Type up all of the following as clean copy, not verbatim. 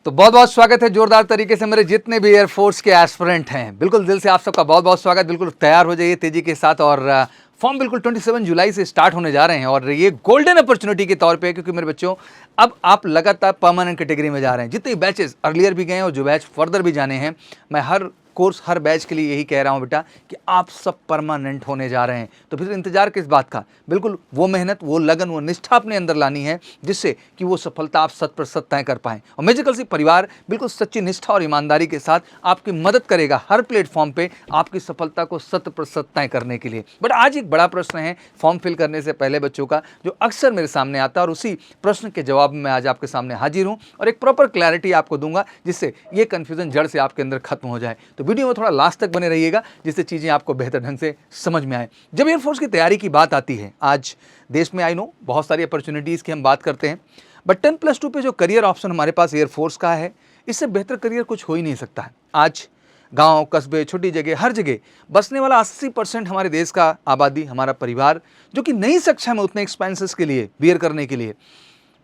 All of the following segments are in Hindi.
तो बहुत बहुत स्वागत है जोरदार तरीके से मेरे जितने भी एयरफोर्स के एस्पिरेंट हैं, बिल्कुल दिल से आप सबका बहुत बहुत स्वागत। बिल्कुल तैयार हो जाइए तेजी के साथ। और फॉर्म बिल्कुल 27 जुलाई से स्टार्ट होने जा रहे हैं और ये गोल्डन अपॉर्चुनिटी के तौर पे, क्योंकि मेरे बच्चों अब आप लगातार परमानेंट कैटेगरी में जा रहे हैं। जितने बैचेस अर्लियर भी गए हैं और जो बैच फर्दर भी जाने हैं, मैं हर कोर्स हर बैच के लिए यही कह रहा हूं बेटा कि आप सब परमानेंट होने जा रहे हैं। तो फिर इंतजार किस बात का? बिल्कुल वो मेहनत, वो लगन, वो निष्ठा अपने अंदर लानी है जिससे कि वो सफलता आप 100% तय कर पाएं। और मैजिकल सी परिवार बिल्कुल सच्ची निष्ठा और ईमानदारी के साथ आपकी मदद करेगा हर प्लेटफॉर्म पे आपकी सफलता को 100% तय करने के लिए। बट आज एक बड़ा प्रश्न है फॉर्म फिल करने से पहले बच्चों का, जो अक्सर मेरे सामने आता है, और उसी प्रश्न के जवाब में मैं आज आपके सामने हाजिर हूँ और एक प्रॉपर क्लैरिटी आपको दूंगा जिससे ये कन्फ्यूजन जड़ से आपके अंदर खत्म हो जाए। तो वीडियो में थोड़ा लास्ट तक बने रहिएगा जिससे चीजें आपको बेहतर ढंग से समझ में आए। जब एयरफोर्स की तैयारी की बात आती है, आज देश में आई नो बहुत सारी अपॉर्चुनिटीज की हम बात करते हैं, बट 10+2 पे जो करियर ऑप्शन हमारे पास एयरफोर्स का है, इससे बेहतर करियर कुछ हो ही नहीं सकता है। आज गांव, कस्बे, छोटी जगह, हर जगह बसने वाला 80% हमारे देश का आबादी, हमारा परिवार, जो कि नहीं सक्षम है उतने एक्सपेंसेस के लिए बियर करने के लिए,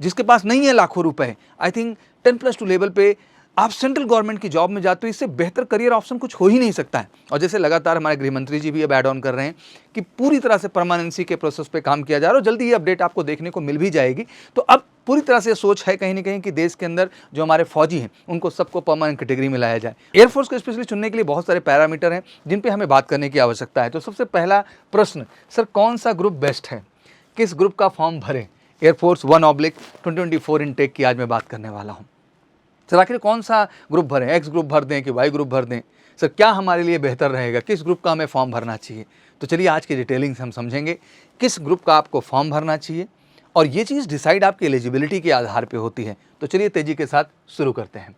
जिसके पास नहीं है लाखों रुपए। आई थिंक 10+2 लेवल पे आप सेंट्रल गवर्नमेंट की जॉब में जाते हो, इससे बेहतर करियर ऑप्शन कुछ हो ही नहीं सकता है। और जैसे लगातार हमारे गृह मंत्री जी भी अब ऐड ऑन कर रहे हैं कि पूरी तरह से परमानेंसी के प्रोसेस पे काम किया जा रहा है और जल्दी ये अपडेट आपको देखने को मिल भी जाएगी। तो अब पूरी तरह से सोच है कहीं ना कहीं कि देश के अंदर जो हमारे फौजी हैं उनको सबको परमानेंट कैटेगरी में लाया जाए। एयरफोर्स को स्पेशली चुनने के लिए बहुत सारे पैरामीटर हैं जिन पे हमें बात करने की आवश्यकता है। तो सबसे पहला प्रश्न, सर कौन सा ग्रुप बेस्ट है, किस ग्रुप का फॉर्म भरें? एयरफोर्स 1/2024 इनटेक की आज मैं बात करने वाला हूँ। सर आखिर कौन सा ग्रुप भरें? एक्स ग्रुप भर दें कि वाई ग्रुप भर दें? सर क्या हमारे लिए बेहतर रहेगा, किस ग्रुप का हमें फॉर्म भरना चाहिए? तो चलिए आज की डिटेलिंग से हम समझेंगे किस ग्रुप का आपको फॉर्म भरना चाहिए, और ये चीज़ डिसाइड आपकी एलिजिबिलिटी के आधार पे होती है। तो चलिए तेजी के साथ शुरू करते हैं।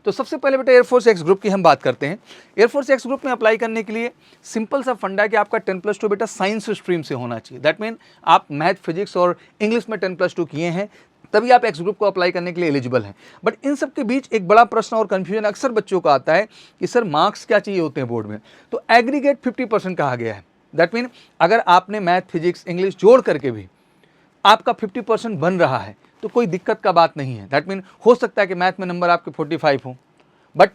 तो सबसे पहले बेटा एयरफोर्स एक्स ग्रुप की हम बात करते हैं। एयरफोर्स एक्स ग्रुप में अप्लाई करने के लिए सिंपल सा फंडा कि आपका 10+2 बेटा साइंस स्ट्रीम से होना चाहिए। दैट मीन आप मैथ, फिजिक्स और इंग्लिश में 10+2 किए हैं, तभी आप एक्स ग्रुप को अप्लाई करने के लिए एलिजिबल हैं। बट इन सब के बीच एक बड़ा प्रश्न और कंफ्यूजन अक्सर बच्चों को आता है कि सर मार्क्स क्या चाहिए होते हैं बोर्ड में? तो एग्रीगेट 50% कहा गया है। दैट मीन अगर आपने मैथ, फिजिक्स, इंग्लिश जोड़ करके भी आपका 50% बन रहा है तो कोई दिक्कत का बात नहीं है। दैट मीन हो सकता है कि मैथ में नंबर आपके 45 हो, बट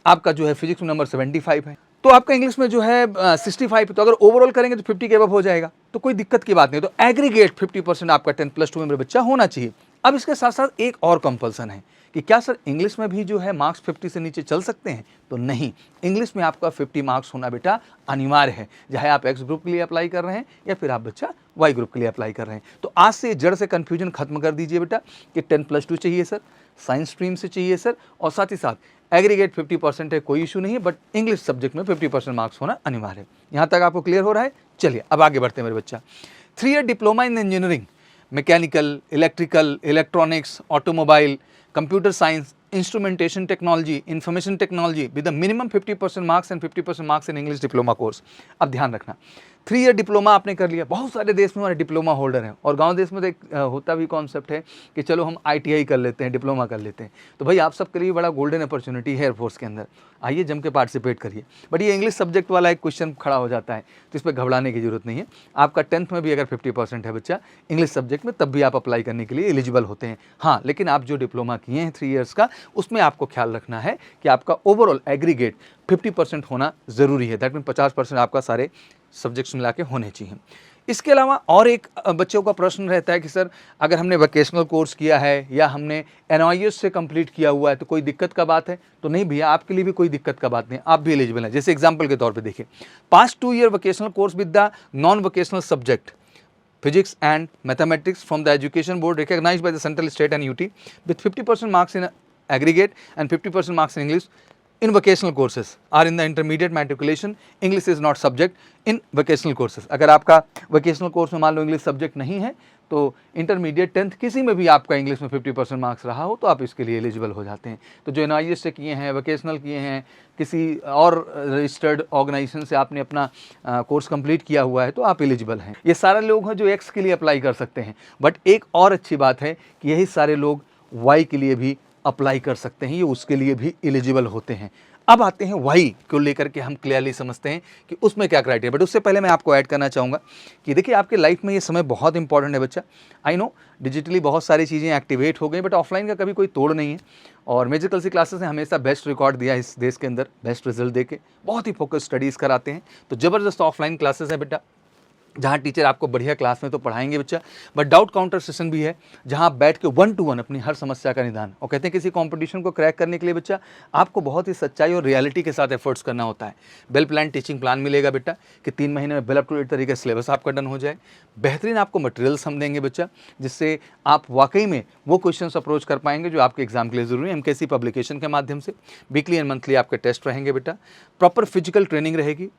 आपका जो है फिजिक्स में नंबर 75 है, तो आपका इंग्लिश में जो है 65 है, तो अगर ओवरऑल करेंगे तो 50 के अबव हो जाएगा, तो कोई दिक्कत की बात नहीं। तो एग्रीगेट 50% आपका 10+2 में मेरे बच्चा होना चाहिए। अब इसके साथ साथ एक और कंपल्सन है कि क्या सर इंग्लिश में भी जो है मार्क्स 50 से नीचे चल सकते हैं? तो नहीं, इंग्लिश में आपका 50 मार्क्स होना बेटा अनिवार्य है, चाहे आप एक्स ग्रुप के लिए अप्लाई कर रहे हैं या फिर आप बच्चा वाई ग्रुप के लिए अप्लाई कर रहे हैं। तो आज से जड़ से कन्फ्यूजन खत्म कर दीजिए बेटा कि 10+2 चाहिए सर, साइंस स्ट्रीम से चाहिए सर, और साथ ही साथ एग्रीगेट 50% है, कोई इशू नहीं है, बट इंग्लिश सब्जेक्ट में 50% मार्क्स होना अनिवार्य है। यहाँ तक आपको क्लियर हो रहा है? चलिए अब आगे बढ़ते हैं मेरे बच्चा। 3 year diploma in engineering, mechanical, electrical, electronics, automobile, computer science, instrumentation technology, information technology with minimum 50% marks and 50% marks in English diploma course. अब ध्यान रखना, 3 ईयर डिप्लोमा आपने कर लिया, बहुत सारे देश में हमारे डिप्लोमा होल्डर हैं, और गांव देश में तो एक होता भी कॉन्सेप्ट है कि चलो हम ITI कर लेते हैं, डिप्लोमा कर लेते हैं। तो भाई आप सबके लिए बड़ा गोल्डन अपॉर्चुनिटी है एयरफोर्स के अंदर, आइए जम के पार्टिसिपेट करिए। बट ये इंग्लिश सब्जेक्ट वाला एक क्वेश्चन खड़ा हो जाता है, तो इस पर घबराने की जरूरत नहीं है। आपका 10th में भी अगर 50% है बच्चा इंग्लिश सब्जेक्ट में, तब भी आप अप्लाई करने के लिए एलिजिबल होते हैं। हाँ, लेकिन आप जो डिप्लोमा किए हैं 3 ईयर्स का, उसमें आपको ख्याल रखना है कि आपका ओवरऑल एग्रीगेट 50% होना जरूरी है। दैट मीन 50% आपका सारे सब्जेक्ट्स मिला के होने चाहिए। इसके अलावा और एक बच्चों का प्रश्न रहता है कि सर अगर हमने वोकेशनल कोर्स किया है या हमने NIOS से कंप्लीट किया हुआ है तो कोई दिक्कत का बात है? तो नहीं भैया, आपके लिए भी कोई दिक्कत का बात नहीं, आप भी एलिजिबल हैं। जैसे एग्जांपल के तौर पे देखिए, पास 2 year vocational course with the non vocational subject physics and mathematics from the education board recognized by the central, state and UT with 50% marks in aggregate and 50% marks in English in vocational courses are in the intermediate matriculation. English is not subject in vocational courses. अगर आपका vocational course में मान लो इंग्लिश सब्जेक्ट नहीं है तो इंटरमीडिएट 10th किसी में भी आपका इंग्लिश में 50% मार्क्स रहा हो तो आप इसके लिए एलिजिबल हो जाते हैं। तो जो NIOS से किए हैं, वोकेशनल किए हैं, किसी और रजिस्टर्ड ऑर्गेनाइजेशन से आपने अपना कोर्स कंप्लीट किया हुआ है तो आप एलिजिबल हैं। ये सारे लोग हैं जो एक्स के लिए अप्लाई कर सकते हैं। बट एक और अच्छी बात है कि यही सारे लोग वाई के लिए भी अप्लाई कर सकते हैं, ये उसके लिए भी एलिजिबल होते हैं। अब आते हैं वाई को लेकर के हम क्लियरली समझते हैं कि उसमें क्या क्राइटेरिया, बट उससे पहले मैं आपको ऐड करना चाहूँगा कि देखिए आपके लाइफ में ये समय बहुत इंपॉर्टेंट है बच्चा। आई नो डिजिटली बहुत सारी चीज़ें एक्टिवेट हो गई, बट ऑफलाइन का कभी कोई तोड़ नहीं है। और म्यूजिकल सी क्लासेस ने हमेशा बेस्ट रिकॉर्ड दिया इस देश के अंदर, बेस्ट रिजल्ट दे के बहुत ही फोकस स्टडीज़ कराते हैं। तो ज़बरदस्त ऑफलाइन क्लासेस है बेटा, जहाँ टीचर आपको बढ़िया क्लास में तो पढ़ाएंगे बच्चा, बट डाउट काउंटर सेशन भी है जहाँ आप बैठ के 1 to 1 अपनी हर समस्या का निदान। और कहते हैं किसी कंपटीशन को क्रैक करने के लिए बच्चा आपको बहुत ही सच्चाई और रियलिटी के साथ एफर्ट्स करना होता है। वेल प्लान टीचिंग प्लान मिलेगा बेटा कि 3 महीने में वेल अप टू डेट तरीके से सिलेबस आपका डन हो जाए। बेहतरीन आपको मटेरियल्स हम देंगे बच्चा, जिससे आप वाकई में वो क्वेश्चन अप्रोच कर पाएंगे जो आपके एग्जाम के लिए जरूरी है। MKC पब्लिकेशन के माध्यम से वीकली एंड मंथली आपके टेस्ट रहेंगे बेटा। प्रॉपर फिजिकल ट्रेनिंग रहेगी।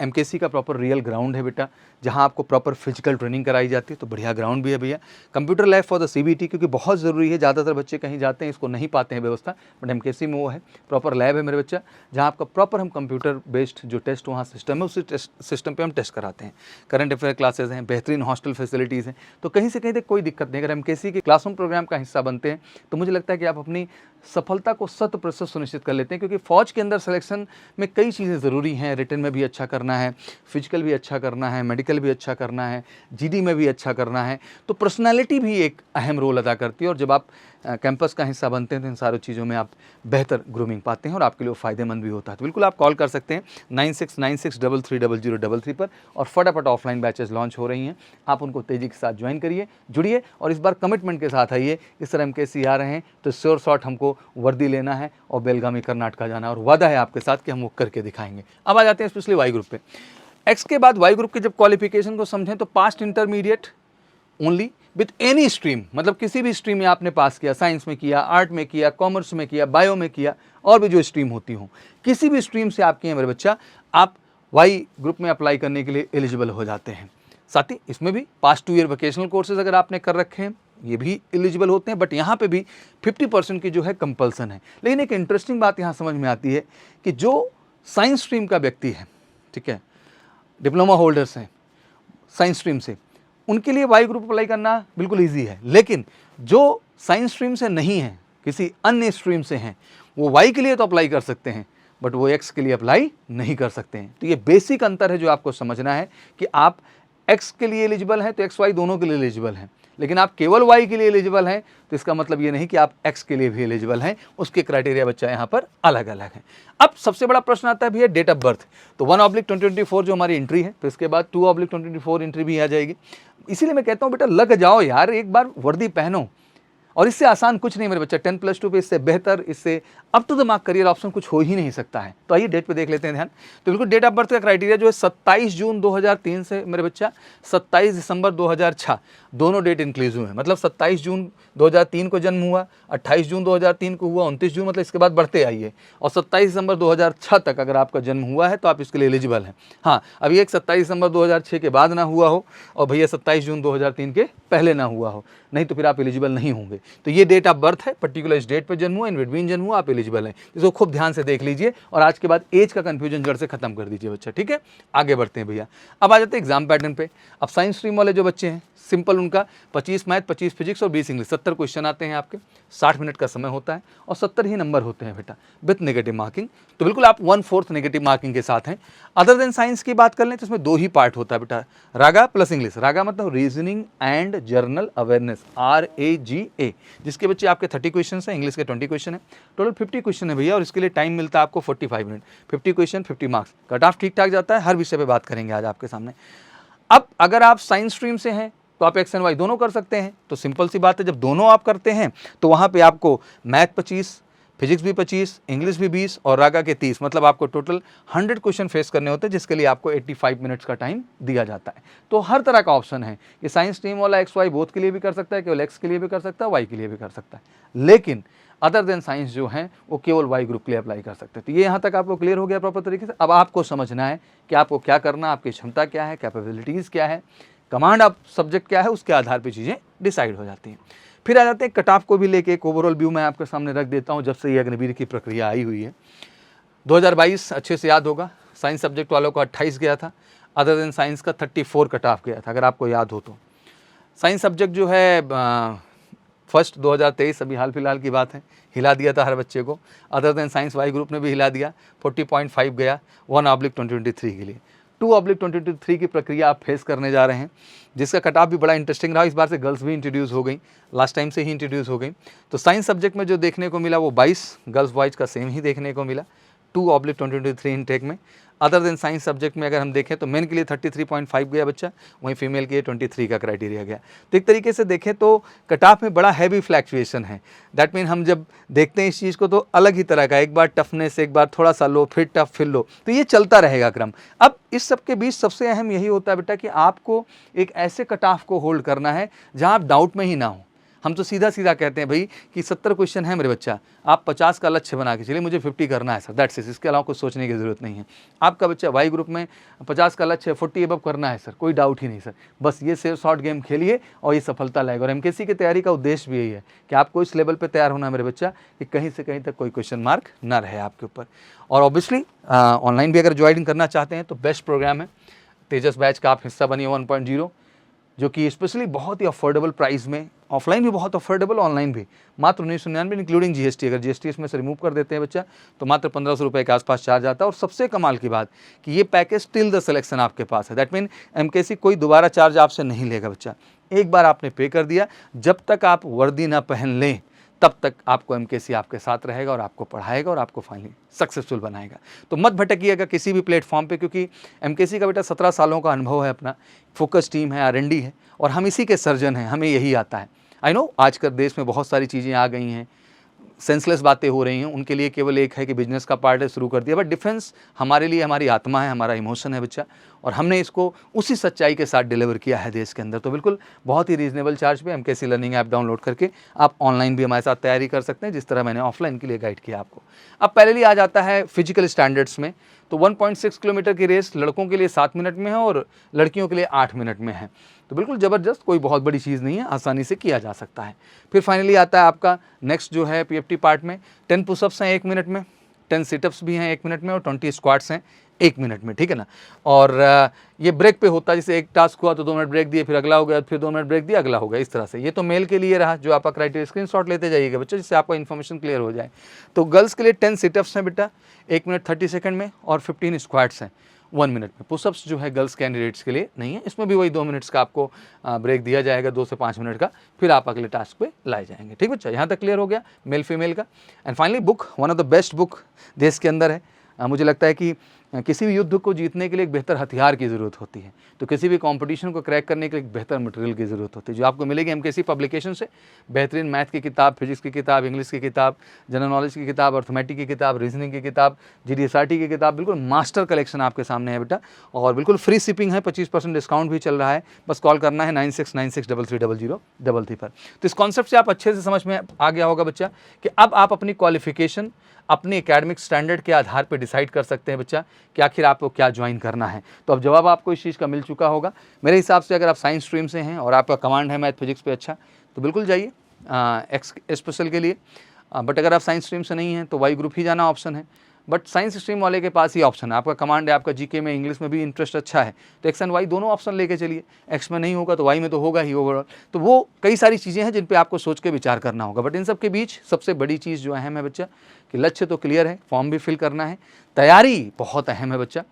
MKC का प्रॉपर रियल ग्राउंड है बेटा, जहां आपको प्रॉपर फिजिकल ट्रेनिंग कराई जाती है, तो बढ़िया ग्राउंड भी है भैया। Computer lab for the CBT, क्योंकि बहुत ज़रूरी है, ज़्यादातर बच्चे कहीं जाते हैं इसको नहीं पाते हैं व्यवस्था, बट MKC में वो है। प्रॉपर लैब है मेरे बच्चा, जहाँ आपका प्रॉपर हम कंप्यूटर बेस्ड जो टेस्ट वहाँ सिस्टम है उसी टेस्ट सिस्टम पर हम टेस्ट कराते हैं। करंट अफेयर क्लासेज हैं, बेहतरीन हॉस्टल फैसिलिटीज़ हैं, तो कहीं से कहीं तक कोई दिक्कत नहीं। अगर MKC के क्लासरूम प्रोग्राम का हिस्सा बनते हैं तो मुझे लगता है कि आप अपनी सफलता को 100% सुनिश्चित कर लेते हैं, क्योंकि फौज के अंदर सिलेक्शन में कई चीज़ें ज़रूरी हैं। रिटन में भी अच्छा करना है, फिजिकल भी अच्छा करना है, मेडिकल भी अच्छा करना है, GD में भी अच्छा करना है, तो पर्सनालिटी भी एक अहम रोल अदा करती है। और जब आप कैंपस का हिस्सा बनते हैं तो इन सारी चीज़ों में आप बेहतर ग्रूमिंग पाते हैं और आपके लिए वो फ़ायदेमंद भी होता है। तो बिल्कुल आप कॉल कर सकते हैं 9696330033 पर, और फटाफट ऑफलाइन बैचेस लॉन्च हो रही हैं, आप उनको तेज़ी के साथ ज्वाइन करिए, जुड़िए, और इस बार कमिटमेंट के साथ आइए। इस तरह MKC आ रहे हैं तो श्योर शॉट हमको वर्दी लेना है और बेलगामी कर्नाटका जाना है, और वादा है आपके साथ कि हम वो करके दिखाएंगे। अब आ जाते हैं स्पेशली वाई ग्रुप पे। एक्स के बाद वाई ग्रुप के जब क्वालिफिकेशन को समझें तो past intermediate only with any stream, मतलब किसी भी स्ट्रीम में आपने पास किया, साइंस में किया, आर्ट में किया, कॉमर्स में किया, बायो में किया, और भी जो स्ट्रीम होती हो, किसी भी स्ट्रीम से आप किए मेरे बच्चा, आप वाई ग्रुप में अप्लाई करने के लिए एलिजिबल हो जाते हैं। साथ ही इसमें भी पास्ट 2 ईयर वोकेशनल कोर्सेज अगर आपने कर रखे हैं ये भी एलिजिबल होते हैं, बट यहाँ पे भी 50% की जो है कंपल्सन है। लेकिन एक इंटरेस्टिंग बात यहाँ समझ में आती है कि जो साइंस स्ट्रीम का व्यक्ति है, ठीक है, डिप्लोमा होल्डर्स हैं साइंस स्ट्रीम से, उनके लिए वाई ग्रुप अप्लाई करना बिल्कुल ईजी है। लेकिन जो साइंस स्ट्रीम से नहीं है, किसी अन्य स्ट्रीम से हैं, वो वाई के लिए तो अप्लाई कर सकते हैं, बट वो एक्स के लिए अप्लाई नहीं कर सकते हैं। तो ये बेसिक अंतर है जो आपको समझना है कि आप एक्स के लिए एलिजिबल हैं तो एक्स वाई दोनों के लिए एलिजिबल हैं, लेकिन आप केवल वाई के लिए एलिजिबल हैं तो इसका मतलब ये नहीं कि आप एक्स के लिए भी एलिजिबल हैं। उसके क्राइटेरिया बच्चा यहाँ पर अलग अलग है। अब सबसे बड़ा प्रश्न आता है भैया डेट ऑफ बर्थ, तो 1/2024 जो हमारी एंट्री है, तो इसके बाद 2/2024 एंट्री भी आ जाएगी। इसीलिए मैं कहता हूँ बेटा लग जाओ यार, एक बार वर्दी पहनो, और इससे आसान कुछ नहीं मेरे बच्चा। 10+2 पे इससे बेहतर, इससे up to the mark career option कुछ हो ही नहीं सकता है। तो आइए डेट पे देख लेते हैं ध्यान। तो बिल्कुल डेट ऑफ बर्थ का क्राइटेरिया जो है 27 जून 2003 से मेरे बच्चा 27 दिसंबर 2006 दोनों डेट इंक्लूसिव है। मतलब 27 जून 2003 को जन्म हुआ, 28 जून 2003 को हुआ, 29 जून मतलब इसके बाद बढ़ते आइए, और 27 दिसंबर 2006 तक अगर आपका जन्म हुआ है तो आप इसके लिए एलिजिबल हैं। हाँ, अभी एक 27 दिसंबर 2006 के बाद ना हुआ हो और भैया 27 जून 2003 के पहले ना हुआ हो, नहीं तो फिर आप एलिजिबल नहीं होंगे। तो ये डेट ऑफ बर्थ है, पर्टिकुलर इस डेट पे जन्म हुआ, इन बिटवीन जन्म हुआ, आप एलिजिबल हैं। इसको खूब ध्यान से देख लीजिए और आज के बाद एज का कंफ्यूजन जड़ से खत्म कर दीजिए बच्चा, ठीक है। आगे बढ़ते हैं भैया। अब आ जाते हैं एग्जाम पैटर्न पे। अब साइंस स्ट्रीम वाले जो बच्चे हैं, सिंपल उनका 25 मैथ, 25 फिजिक्स और 20 इंग्लिश, 70 क्वेश्चन आते हैं आपके, 60 मिनट का समय होता है और 70 ही नंबर होते हैं बेटा, विथ नेगेटिव मार्किंग। तो बिल्कुल आप 1/4 नेगेटिव मार्किंग के साथ हैं। अदर देन साइंस की बात कर लें तो इसमें 2 ही पार्ट होता है बेटा, रागा प्लस इंग्लिश। रागा मतलब reasoning and general awareness, RAGA, जिसके बच्चे आपके 30 क्वेश्चन हैं, इंग्लिश के 20 क्वेश्चन है, टोटल 50 क्वेश्चन है भैया, और इसके लिए टाइम मिलता है आपको 45 minute. 50 question 50 marks, cut off ठीक ठाक जाता है। हर विषय पे बात करेंगे आज आपके सामने। अब अगर आप साइंस स्ट्रीम से हैं तो आप एक्स एंड वाई दोनों कर सकते हैं। तो सिंपल सी बात है, जब दोनों आप करते हैं तो वहाँ पे आपको मैथ 25, फिजिक्स भी 25, इंग्लिश भी 20 और रागा के 30, मतलब आपको टोटल 100 क्वेश्चन फेस करने होते हैं, जिसके लिए आपको 85 मिनट्स का टाइम दिया जाता है। तो हर तरह का ऑप्शन है, ये साइंस स्ट्रीम वाला एक्स वाई बोथ के लिए भी कर सकता है, केवल एक्स के लिए भी कर सकता है, वाई के लिए भी कर सकता है। लेकिन अदर देन साइंस जो हैं वो केवल वाई ग्रुप के लिए अप्लाई कर सकते हैं। तो ये यहाँ तक आपको क्लियर हो गया प्रॉपर तरीके से। अब आपको समझना है कि आपको क्या करना, आपकी क्षमता क्या है, कैपेबिलिटीज़ क्या है, कमांड ऑफ सब्जेक्ट क्या है, उसके आधार पर चीज़ें डिसाइड हो जाती हैं। फिर आ जाते हैं कट ऑफ को भी लेके एक ओवरऑल व्यू मैं आपके सामने रख देता हूँ। जब से ये अग्निवीर की प्रक्रिया आई हुई है, 2022 अच्छे से याद होगा, साइंस सब्जेक्ट वालों का 28 गया था, अदर देन साइंस का 34 कट ऑफ गया था, अगर आपको याद हो तो। साइंस सब्जेक्ट जो है फर्स्ट 2023 अभी हाल फिलहाल की बात है, हिला दिया था हर बच्चे को। अदर देन साइंस वाई ग्रुप ने भी हिला दिया, 40.5 गया 1/2023 के लिए। 2/2023 की प्रक्रिया आप फेस करने जा रहे हैं, जिसका कट ऑफ भी बड़ा इंटरेस्टिंग रहा। इस बार से गर्ल्स भी इंट्रोड्यूस हो गई, लास्ट टाइम से ही इंट्रोड्यूस हो गई। तो साइंस सब्जेक्ट में जो देखने को मिला वो 22, गर्ल्स बॉयज़ का सेम ही देखने को मिला 2/2023 इनटेक में। अदर देन साइंस सब्जेक्ट में अगर हम देखें तो मेन के लिए 33.5 गया बच्चा, वहीं फीमेल के लिए 23 का क्राइटेरिया गया। तो एक तरीके से देखें तो कट ऑफ में बड़ा हैवी फ्लैक्चुएशन है। दैट मीन हम जब देखते हैं इस चीज़ को तो अलग ही तरह का, एक बार टफनेस, एक बार थोड़ा सा लो, फिर टफ, फिर लो, तो ये चलता रहेगा क्रम। अब इस सब के बीच सबसे अहम यही होता है बेटा कि आपको एक ऐसे कट ऑफ को होल्ड करना है जहाँ आप डाउट में ही ना हो। हम तो सीधा सीधा कहते हैं भाई कि 70 क्वेश्चन है मेरे बच्चा, आप 50 का लक्ष्य बना के चलिए, मुझे 50 करना है सर, दैट्स इट, इसके अलावा कुछ सोचने की ज़रूरत नहीं है। आपका बच्चा वाई ग्रुप में 50 का लक्ष्य है, 40 अबव करना है सर, कोई डाउट ही नहीं सर, बस ये सेफ शॉर्ट गेम खेलिए और ये सफलता लाएगा। और एमकेसी की तैयारी का उद्देश्य भी यही है कि आपको इस लेवल पर तैयार होना है मेरे बच्चा कि कहीं से कहीं तक कोई क्वेश्चन मार्क ना रहे आपके ऊपर। और ऑब्वियसली ऑनलाइन भी अगर ज्वाइन करना चाहते हैं तो बेस्ट प्रोग्राम है तेजस बैच का, आप हिस्सा बनिए 1.0, जो कि स्पेशली बहुत ही अफोर्डेबल प्राइस में, ऑफलाइन भी बहुत अफोर्डेबल, ऑनलाइन भी मात्र 1999 इंक्लूडिंग जीएसटी। अगर जीएसटी इसमें से रिमूव कर देते हैं बच्चा तो मात्र 1500 रुपये के आसपास चार्ज आता है। और सबसे कमाल की बात कि ये पैकेज टिल द सिलेक्शन आपके पास है। दैट मीन एमकेसी कोई दोबारा चार्ज आपसे नहीं लेगा बच्चा, एक बार आपने पे कर दिया, जब तक आप वर्दी ना पहन लें तब तक आपको एमकेसी आपके साथ रहेगा और आपको पढ़ाएगा और आपको फाइनली सक्सेसफुल बनाएगा। तो मत भटकिएगा किसी भी प्लेटफॉर्म पे, क्योंकि एमकेसी का बेटा 17 सालों का अनुभव है, अपना फोकस टीम है, R&D है, और हम इसी के सर्जन हैं, हमें यही आता है। आई नो आजकल देश में बहुत सारी चीज़ें आ गई हैं, सेंसलेस बातें हो रही हैं, उनके लिए केवल एक है कि बिजनेस का पार्ट है, शुरू कर दिया, बट डिफेंस हमारे लिए हमारी आत्मा है, हमारा इमोशन है बच्चा, और हमने इसको उसी सच्चाई के साथ डिलीवर किया है देश के अंदर। तो बिल्कुल बहुत ही रीजनेबल चार्ज पे एमकेसी लर्निंग ऐप डाउनलोड करके आप ऑनलाइन भी हमारे साथ तैयारी कर सकते हैं, जिस तरह मैंने ऑफलाइन के लिए गाइड किया आपको। अब पहले आ जाता है फिजिकल स्टैंडर्ड्स में, तो 1.6 किलोमीटर की रेस लड़कों के लिए 7 मिनट में है और लड़कियों के लिए 8 मिनट में है। तो बिल्कुल ज़बरदस्त, कोई बहुत बड़ी चीज़ नहीं है, आसानी से किया जा सकता है। फिर फाइनली आता है आपका नेक्स्ट जो है पीएफटी पार्ट में, 10 पुशअप्स हैं 1 मिनट में, 10 सिटअप्स भी हैं 1 मिनट में, और 20 स्क्वाट्स हैं 1 मिनट में, ठीक है ना। और ये ब्रेक पे होता है, जैसे एक टास्क हुआ तो 2 मिनट ब्रेक दिए, फिर अगला हो गया, फिर 2 मिनट ब्रेक दिया, अगला हो गया, इस तरह से। ये तो मेल के लिए रहा, जो आपका क्राइटेरिया, स्क्रीनशॉट लेते जाइएगा बच्चों, जिससे आपका इन्फॉर्मेशन क्लियर हो जाए। तो गर्ल्स के लिए 10 सिटअप्स हैं बेटा 1 मिनट 30 सेकंड में, और 15 स्क्वाट्स हैं 1 मिनट में। पुशअप्स जो है गर्ल्स कैंडिडेट्स के लिए नहीं है, इसमें भी वही 2 मिनट्स का आपको ब्रेक दिया जाएगा, 2 से 5 मिनट का, फिर आप अगले टास्क पे लाए जाएंगे। ठीक बच्चा, यहाँ तक क्लियर हो गया मेल फीमेल का। And finally book, one of the best book देश के अंदर है। मुझे लगता है कि किसी भी युद्ध को जीतने के लिए एक बेहतर हथियार की ज़रूरत होती है, तो किसी भी कंपटीशन को क्रैक करने के लिए एक बेहतर मटेरियल की ज़रूरत होती है, जो आपको मिलेगी एमकेसी पब्लिकेशन से। बेहतरीन मैथ की किताब, फिजिक्स की किताब, इंग्लिश की किताब, जनरल नॉलेज की किताब, अर्थमेटिक की किताब, रीजनिंग की किताब, GDSRT की किताब, बिल्कुल मास्टर कलेक्शन आपके सामने है बेटा। और बिल्कुल फ्री शिपिंग है, 25% डिस्काउंट भी चल रहा है, बस कॉल करना है 9696330033 पर। तो इस कॉन्सेप्ट से आप अच्छे से समझ में आ गया होगा बच्चा कि अब आप अपनी क्वालिफिकेशन अपने एकेडमिक स्टैंडर्ड के आधार पर डिसाइड कर सकते हैं बच्चा कि आखिर आपको क्या ज्वाइन करना है। तो अब जवाब आपको इस चीज़ का मिल चुका होगा मेरे हिसाब से। अगर आप साइंस स्ट्रीम से हैं और आपका कमांड है मैथ फिजिक्स पे अच्छा, तो बिल्कुल जाइए एक्स स्पेशल के लिए। बट अगर आप साइंस स्ट्रीम से नहीं हैं तो वाई ग्रुप ही जाना ऑप्शन है। बट साइंस स्ट्रीम वाले के पास ही ऑप्शन है, आपका कमांड है, आपका जीके में, इंग्लिश में भी इंटरेस्ट अच्छा है, तो एक्स एंड वाई दोनों ऑप्शन लेके चलिए। एक्स में नहीं होगा तो वाई में तो होगा ही ओवरऑल। तो वो कई सारी चीज़ें हैं जिन पे आपको सोच के विचार करना होगा। बट इन सब के बीच सबसे बड़ी चीज़ जो अहम है बच्चा कि लक्ष्य तो क्लियर है, फॉर्म भी फिल करना है, तैयारी बहुत अहम है बच्चा।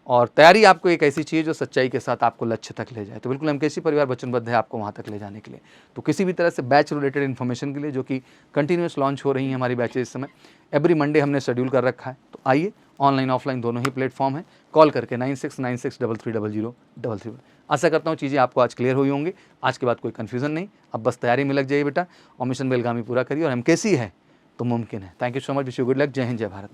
और तैयारी आपको एक ऐसी चीज़ जो सच्चाई के साथ आपको लक्ष्य तक ले जाए। तो बिल्कुल एमकेसी परिवार वचनबद्ध है आपको वहाँ तक ले जाने के लिए। तो किसी भी तरह से बैच रिलेटेड इन्फॉर्मेशन के लिए, जो कि कंटिन्यूस लॉन्च हो रही है हमारी बैचेज इस समय, एवरी मंडे हमने शेड्यूल कर रखा है, तो आइए, ऑनलाइन ऑफलाइन दोनों ही प्लेटफॉर्म है। कॉल करके 9696330033। आशा करता हूँ चीज़ें आपको आज क्लियर हुई होंगी। आज के बाद कोई कन्फ्यूजन नहीं, अब बस तैयारी में लग जाइए बेटा और मिशन बेलगामी पूरा करिए। और एमकेसी है तो मुमकिन है। Thank you so much, wish you good luck. जय हिंद, जय भारत।